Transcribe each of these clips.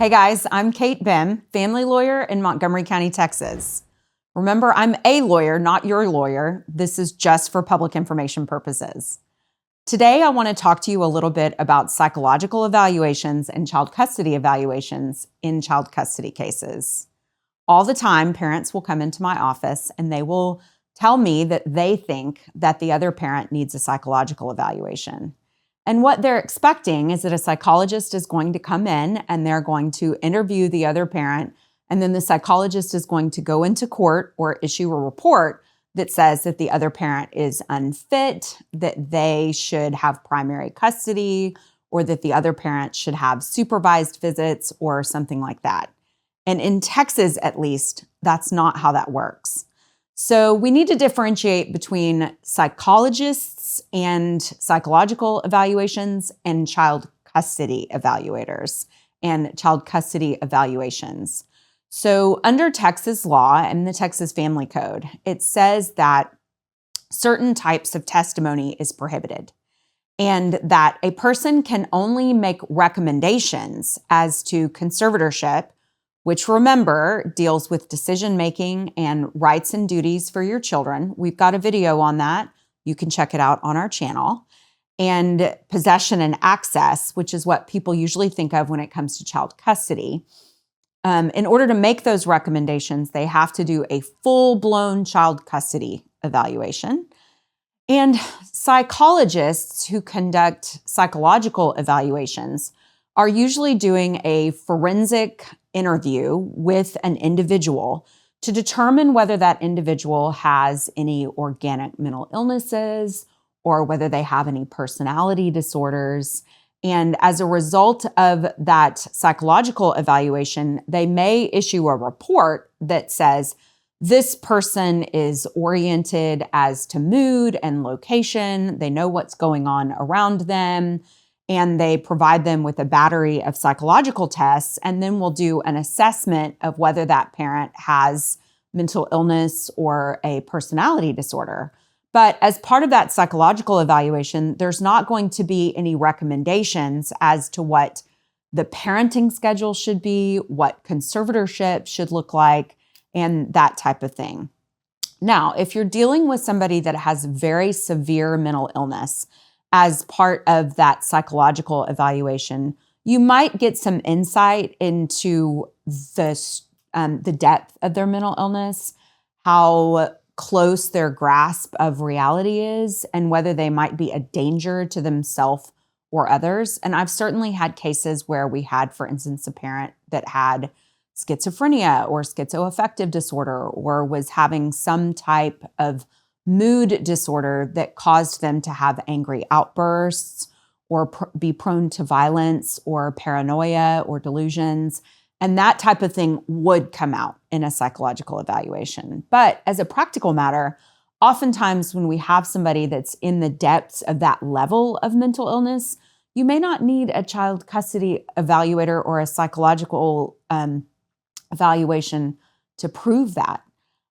Hey guys, I'm Kate Bihm, family lawyer in Montgomery County, Texas. Remember, I'm a lawyer, not your lawyer. This is just for public information purposes. Today, I want to talk to you a little bit about psychological evaluations and child custody evaluations in child custody cases. All the time, parents will come into my office and they will tell me that they think that the other parent needs a psychological evaluation. And what they're expecting is that a psychologist is going to come in and they're going to interview the other parent, and then the psychologist is going to go into court or issue a report that says that the other parent is unfit, that they should have primary custody, or that the other parent should have supervised visits or something like that. And in Texas, at least, that's not how that works. So we need to differentiate between psychologists and psychological evaluations and child custody evaluators and child custody evaluations. So under Texas law and the Texas Family Code, it says that certain types of testimony is prohibited and that a person can only make recommendations as to conservatorship, which, remember, deals with decision-making and rights and duties for your children. We've got a video on that. You can check it out on our channel. And possession and access, which is what people usually think of when it comes to child custody. In order to make those recommendations, they have to do a full-blown child custody evaluation. And psychologists who conduct psychological evaluations are usually doing a forensic interview with an individual to determine whether that individual has any organic mental illnesses or whether they have any personality disorders. And as a result of that psychological evaluation, they may issue a report that says this person is oriented as to mood and location. They know what's going on around them. And they provide them with a battery of psychological tests, and then we'll do an assessment of whether that parent has mental illness or a personality disorder. But as part of that psychological evaluation, there's not going to be any recommendations as to what the parenting schedule should be, what conservatorship should look like, and that type of thing. Now, if you're dealing with somebody that has very severe mental illness, as part of that psychological evaluation, you might get some insight into the depth of their mental illness, how close their grasp of reality is, and whether they might be a danger to themselves or others. And I've certainly had cases where we had, for instance, a parent that had schizophrenia or schizoaffective disorder or was having some type of mood disorder that caused them to have angry outbursts or be prone to violence or paranoia or delusions. And that type of thing would come out in a psychological evaluation. But as a practical matter, oftentimes when we have somebody that's in the depths of that level of mental illness, you may not need a child custody evaluator or a psychological evaluation to prove that.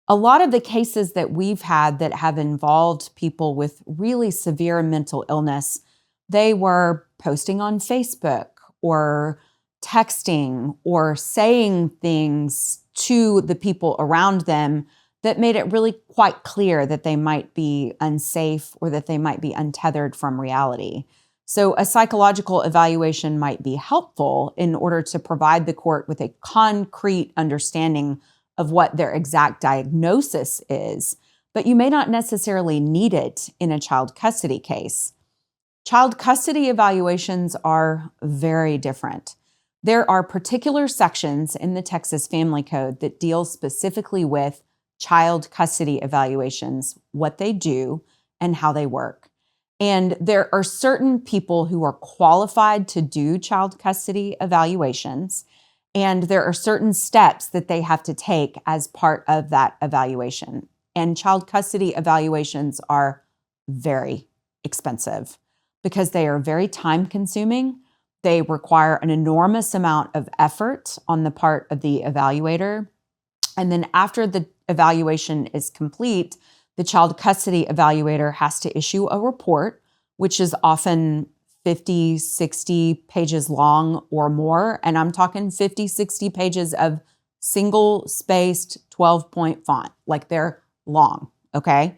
A lot of the cases that we've had that have involved people with really severe mental illness, they were posting on Facebook or texting or saying things to the people around them that made it really quite clear that they might be unsafe or that they might be untethered from reality. So a psychological evaluation might be helpful in order to provide the court with a concrete understanding of what their exact diagnosis is, but you may not necessarily need it in a child custody case. Child custody evaluations are very different. There are particular sections in the Texas Family Code that deal specifically with child custody evaluations, what they do, and how they work. And there are certain people who are qualified to do child custody evaluations, and there are certain steps that they have to take as part of that evaluation. And child custody evaluations are very expensive because they are very time-consuming. They require an enormous amount of effort on the part of the evaluator. And then after the evaluation is complete, the child custody evaluator has to issue a report, which is often 50, 60 pages long or more. And I'm talking 50, 60 pages of single spaced 12-point font, like they're long, okay?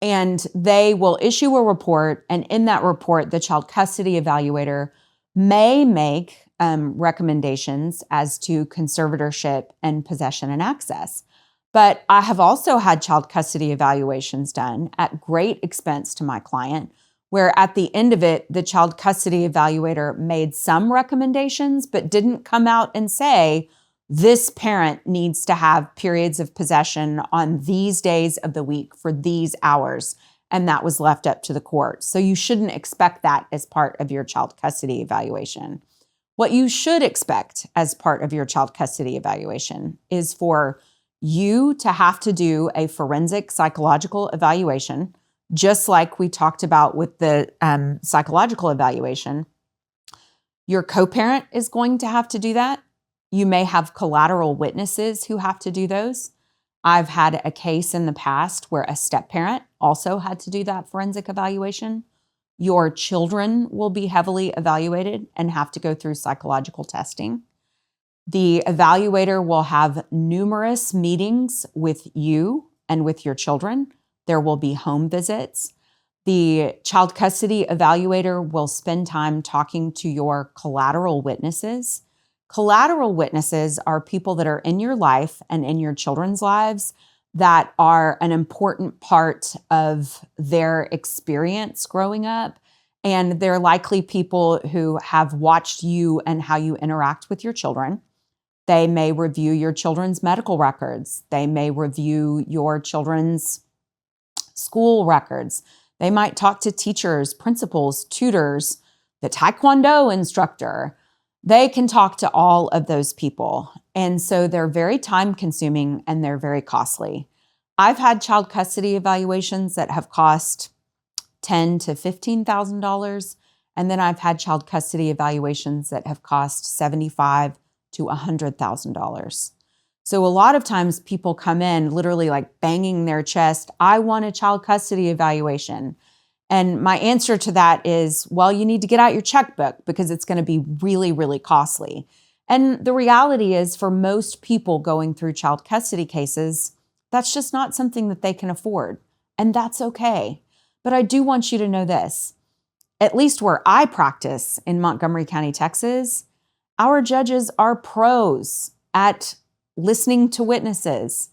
And they will issue a report. And in that report, the child custody evaluator may make recommendations as to conservatorship and possession and access. But I have also had child custody evaluations done at great expense to my client, where at the end of it, the child custody evaluator made some recommendations, but didn't come out and say, this parent needs to have periods of possession on these days of the week for these hours. And that was left up to the court. So you shouldn't expect that as part of your child custody evaluation. What you should expect as part of your child custody evaluation is for you to have to do a forensic psychological evaluation, just like we talked about with the psychological evaluation. Your co-parent is going to have to do that. You may have collateral witnesses who have to do those. I've had a case in the past where a step-parent also had to do that forensic evaluation. Your children will be heavily evaluated and have to go through psychological testing. The evaluator will have numerous meetings with you and with your children. There will be home visits. The child custody evaluator will spend time talking to your collateral witnesses. Collateral witnesses are people that are in your life and in your children's lives that are an important part of their experience growing up. And they're likely people who have watched you and how you interact with your children. They may review your children's medical records. They may review your children's school records. They might talk to teachers, principals, tutors, the Taekwondo instructor. They can talk to all of those people. And so they're very time consuming and they're very costly. I've had child custody evaluations that have cost $10,000 to $15,000. And then I've had child custody evaluations that have cost $75,000 to $100,000. So a lot of times people come in literally like banging their chest, I want a child custody evaluation. And my answer to that is, well, you need to get out your checkbook because it's going to be really, really costly. And the reality is for most people going through child custody cases, that's just not something that they can afford. And that's okay. But I do want you to know this, at least where I practice in Montgomery County, Texas, our judges are pros at listening to witnesses.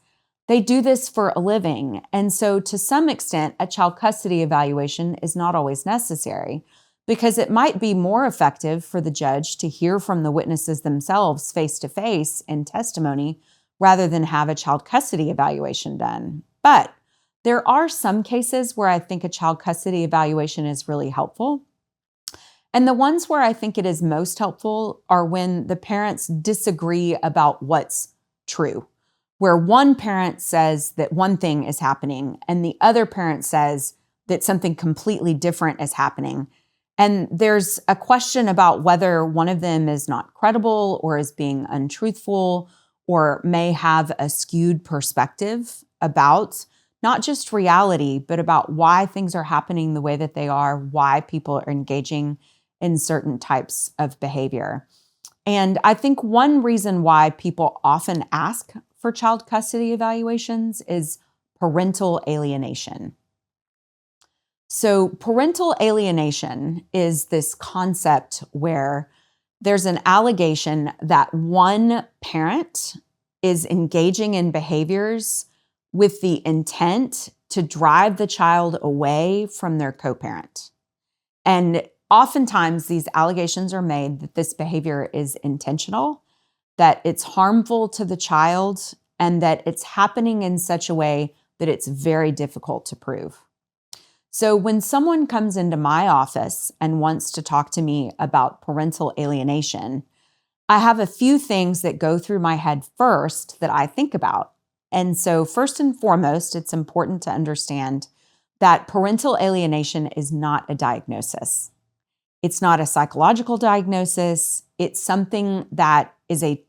They do this for a living. And so to some extent, a child custody evaluation is not always necessary because it might be more effective for the judge to hear from the witnesses themselves face to face in testimony rather than have a child custody evaluation done. But there are some cases where I think a child custody evaluation is really helpful. And the ones where I think it is most helpful are when the parents disagree about what's true, where one parent says that one thing is happening and the other parent says that something completely different is happening. And there's a question about whether one of them is not credible or is being untruthful or may have a skewed perspective about not just reality, but about why things are happening the way that they are, why people are engaging in certain types of behavior. And I think one reason why people often ask for child custody evaluations is parental alienation. So parental alienation is this concept where there's an allegation that one parent is engaging in behaviors with the intent to drive the child away from their co-parent. And oftentimes these allegations are made that this behavior is intentional, that it's harmful to the child, and that it's happening in such a way that it's very difficult to prove. So when someone comes into my office and wants to talk to me about parental alienation, I have a few things that go through my head first that I think about. And so first and foremost, it's important to understand that parental alienation is not a diagnosis. It's not a psychological diagnosis. It's something that is a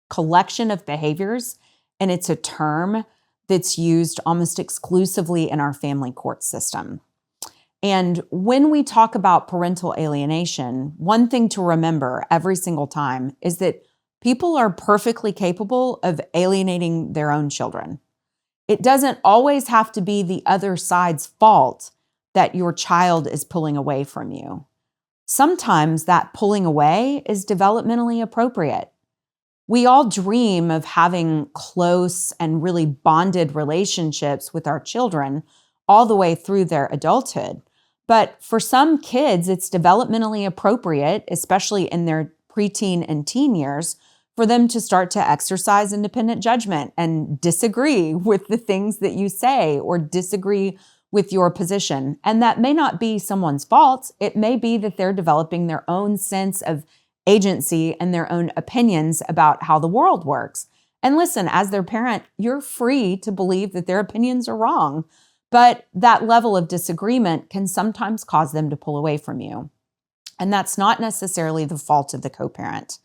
collection of behaviors, and it's a term that's used almost exclusively in our family court system. And when we talk about parental alienation, one thing to remember every single time is that people are perfectly capable of alienating their own children. It doesn't always have to be the other side's fault that your child is pulling away from you. Sometimes that pulling away is developmentally appropriate. We all dream of having close and really bonded relationships with our children all the way through their adulthood. But for some kids, it's developmentally appropriate, especially in their preteen and teen years, for them to start to exercise independent judgment and disagree with the things that you say or disagree with your position. And that may not be someone's fault. It may be that they're developing their own sense of agency and their own opinions about how the world works. And listen, as their parent, you're free to believe that their opinions are wrong. But that level of disagreement can sometimes cause them to pull away from you. And that's not necessarily the fault of the co-parent.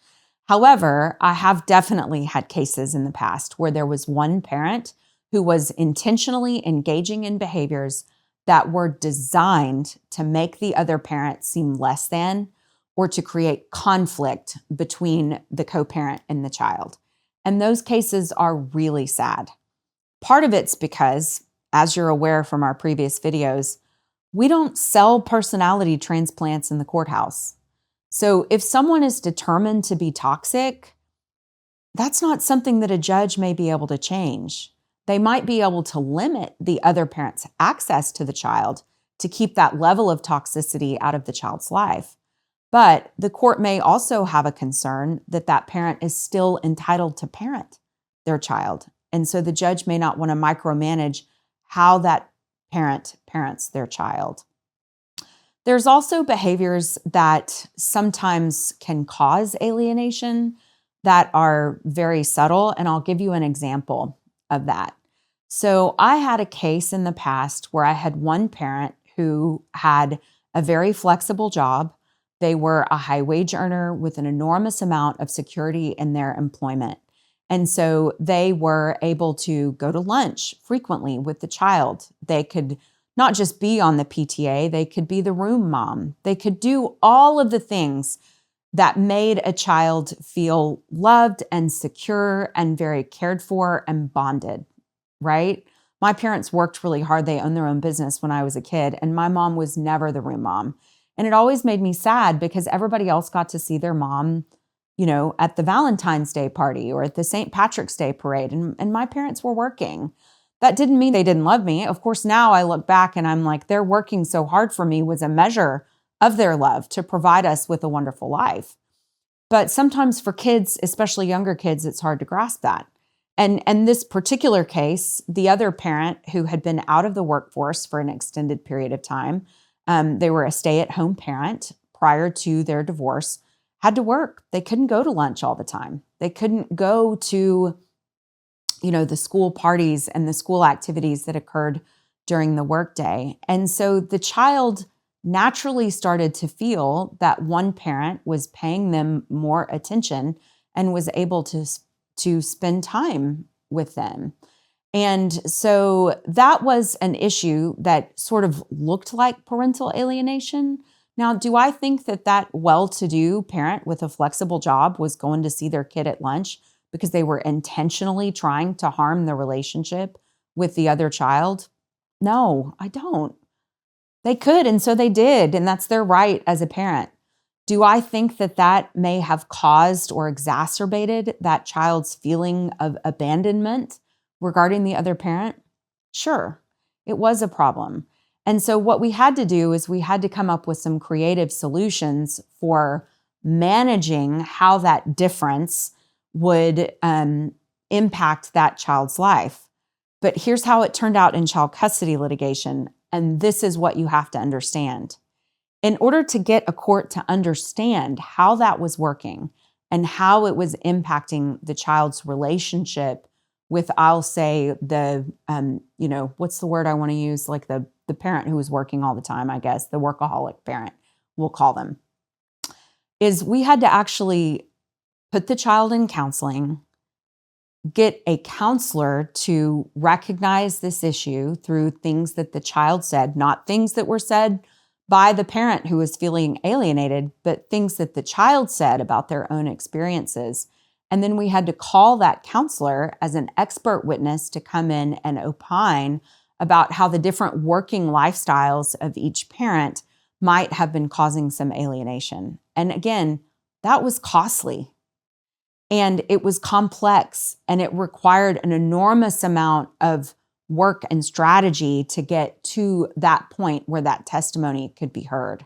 However, I have definitely had cases in the past where there was one parent who was intentionally engaging in behaviors that were designed to make the other parent seem less than or to create conflict between the co-parent and the child. And those cases are really sad. Part of it's because, as you're aware from our previous videos, we don't sell personality transplants in the courthouse. So if someone is determined to be toxic, that's not something that a judge may be able to change. They might be able to limit the other parent's access to the child to keep that level of toxicity out of the child's life. But the court may also have a concern that that parent is still entitled to parent their child. And so the judge may not want to micromanage how that parent parents their child. There's also behaviors that sometimes can cause alienation that are very subtle, and I'll give you an example of that. So I had a case in the past where I had one parent who had a very flexible job. They were a high wage earner with an enormous amount of security in their employment. And so they were able to go to lunch frequently with the child. They could not just be on the PTA, they could be the room mom. They could do all of the things that made a child feel loved and secure and very cared for and bonded, right? My parents worked really hard. They owned their own business when I was a kid, and my mom was never the room mom. And it always made me sad because everybody else got to see their mom, at the Valentine's Day party or at the St. Patrick's Day parade, and my parents were working. That didn't mean they didn't love me. Of course, now I look back and I'm like, their working so hard for me was a measure of their love to provide us with a wonderful life. But sometimes for kids, especially younger kids, it's hard to grasp that. And this particular case, the other parent who had been out of the workforce for an extended period of time, they were a stay-at-home parent prior to their divorce, had to work. They couldn't go to lunch all the time. They couldn't go to the school parties and the school activities that occurred during the workday. And so the child naturally started to feel that one parent was paying them more attention and was able to spend time with them. And so that was an issue that sort of looked like parental alienation. Now, do I think that well-to-do parent with a flexible job was going to see their kid at lunch because they were intentionally trying to harm the relationship with the other child? No, I don't. They could, and so they did, and that's their right as a parent. Do I think that may have caused or exacerbated that child's feeling of abandonment regarding the other parent? Sure, it was a problem. And so what we had to do is we had to come up with some creative solutions for managing how that difference would impact that child's life. But here's how it turned out in child custody litigation. And this is what you have to understand. In order to get a court to understand how that was working and how it was impacting the child's relationship with, I'll say, the, what's the word I want to use? Like the parent who was working all the time, I guess, the workaholic parent, we'll call them, is we had to actually put the child in counseling, get a counselor to recognize this issue through things that the child said, not things that were said by the parent who is feeling alienated, but things that the child said about their own experiences. And then we had to call that counselor as an expert witness to come in and opine about how the different working lifestyles of each parent might have been causing some alienation. And again, that was costly. And it was complex, and it required an enormous amount of work and strategy to get to that point where that testimony could be heard.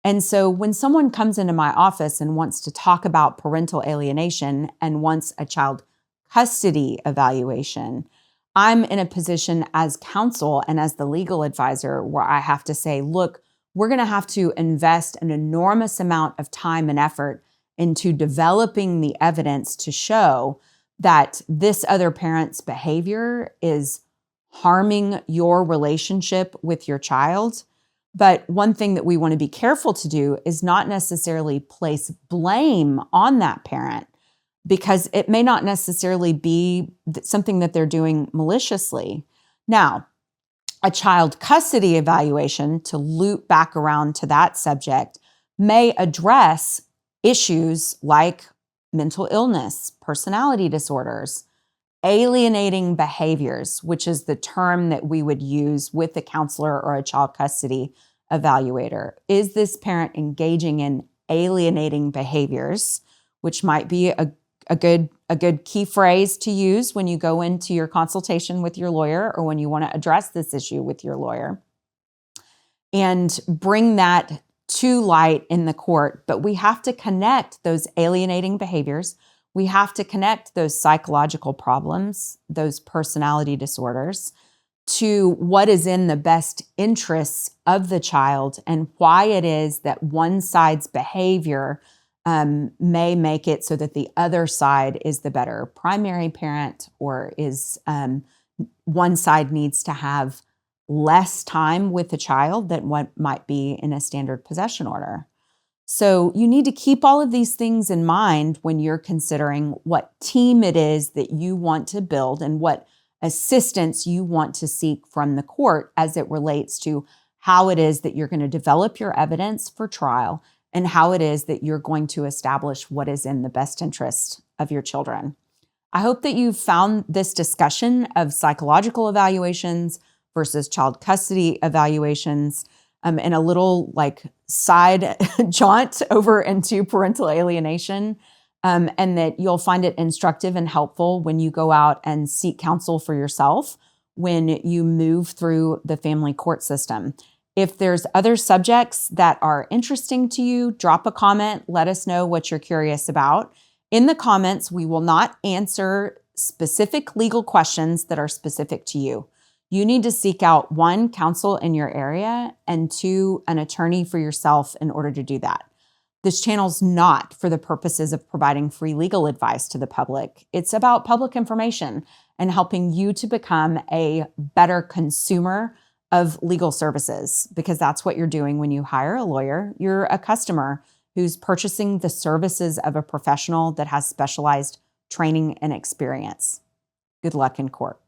And so when someone comes into my office and wants to talk about parental alienation and wants a child custody evaluation, I'm in a position as counsel and as the legal advisor where I have to say, look, we're going to have to invest an enormous amount of time and effort into developing the evidence to show that this other parent's behavior is harming your relationship with your child. But one thing that we want to be careful to do is not necessarily place blame on that parent, because it may not necessarily be something that they're doing maliciously. Now, a child custody evaluation, to loop back around to that subject, may address issues like mental illness, personality disorders, alienating behaviors, which is the term that we would use with a counselor or a child custody evaluator. Is this parent engaging in alienating behaviors, which might be a good key phrase to use when you go into your consultation with your lawyer or when you want to address this issue with your lawyer, and bring that to light in the court. But we have to connect those alienating behaviors. We have to connect those psychological problems, those personality disorders, to what is in the best interests of the child and why it is that one side's behavior may make it so that the other side is the better primary parent, or is one side needs to have less time with the child than what might be in a standard possession order. So you need to keep all of these things in mind when you're considering what team it is that you want to build and what assistance you want to seek from the court as it relates to how it is that you're going to develop your evidence for trial and how it is that you're going to establish what is in the best interest of your children. I hope that you found this discussion of psychological evaluations versus child custody evaluations and a little side jaunt over into parental alienation, and that you'll find it instructive and helpful when you go out and seek counsel for yourself when you move through the family court system. If there's other subjects that are interesting to you, drop a comment. Let us know what you're curious about. In the comments, we will not answer specific legal questions that are specific to you. You need to seek out, one, counsel in your area, and two, an attorney for yourself in order to do that. This channel's not for the purposes of providing free legal advice to the public. It's about public information and helping you to become a better consumer of legal services, because that's what you're doing when you hire a lawyer. You're a customer who's purchasing the services of a professional that has specialized training and experience. Good luck in court.